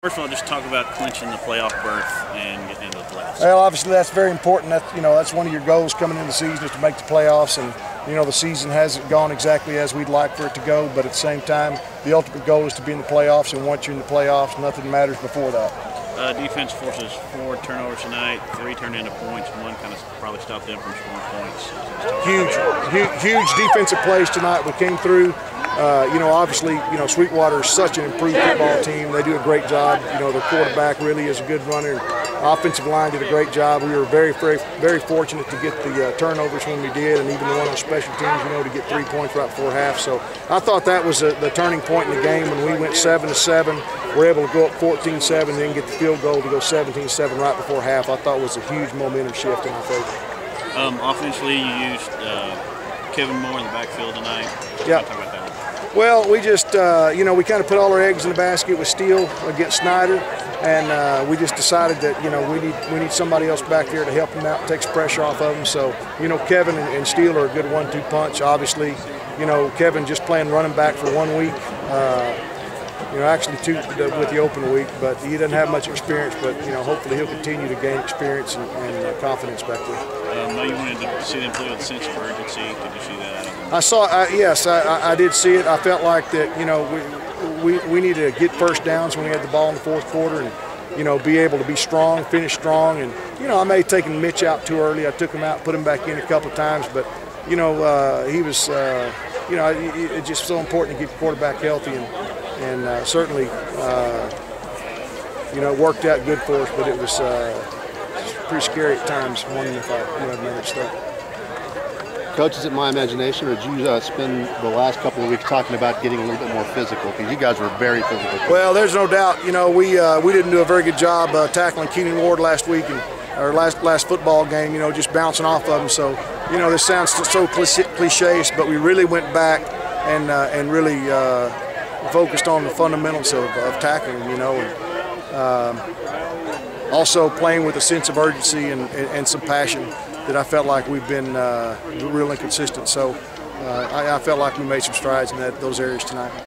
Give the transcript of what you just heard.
First of all, just talk about clinching the playoff berth and getting into the playoffs. Well, obviously that's very important. That's one of your goals coming into the season is to make the playoffs. And the season hasn't gone exactly as we'd like for it to go, but at the same time, the ultimate goal is to be in the playoffs. And once you're in the playoffs, nothing matters before that. Defense forces 4 turnovers tonight, 3 turned into points. 1 kind of probably stopped them from scoring points. Huge defensive plays tonight. We came through. Obviously, Sweetwater is such an improved football team. They do a great job. Their quarterback really is a good runner. Offensive line did a great job. We were very fortunate to get the turnovers when we did, and even the one on special teams, to get 3 points right before half. So I thought that was the turning point in the game when we went 7-7. We're able to go up 14-7, then get the field goal to go 17-7 right before half. I thought was a huge momentum shift in our favor. Offensively, you used Kevin Moore in the backfield tonight. Yeah. Talk about that. Well, we just, we kind of put all our eggs in the basket with Steele against Snyder, and we just decided that, we need somebody else back there to help him out, takes pressure off of him. So, Kevin and Steele are a good 1-2 punch. Obviously, Kevin just playing running back for 1 week. Actually 2 with the open week, but he doesn't have much experience. But hopefully he'll continue to gain experience and confidence back there. I know you wanted to see them play with a sense of urgency. Did you see that? Yes, I did see it. I felt like that. We needed to get first downs when we had the ball in the fourth quarter, and be able to be strong, finish strong. And I may have taken Mitch out too early. I took him out, put him back in a couple of times, but he was. It's just so important to keep the quarterback healthy, and certainly, it worked out good for us, but it was pretty scary at times, wondering if I had another start. Coach, is it my imagination, or did you spend the last couple of weeks talking about getting a little bit more physical? Because you guys were very physical. Well, there's no doubt. We didn't do a very good job tackling Keenan Ward last week, or last football game. Just bouncing off of him. So, this sounds so cliche, but we really went back and really focused on the fundamentals of tackling. Also playing with a sense of urgency and some passion that I felt like we've been real inconsistent. So I felt like we made some strides in those areas tonight.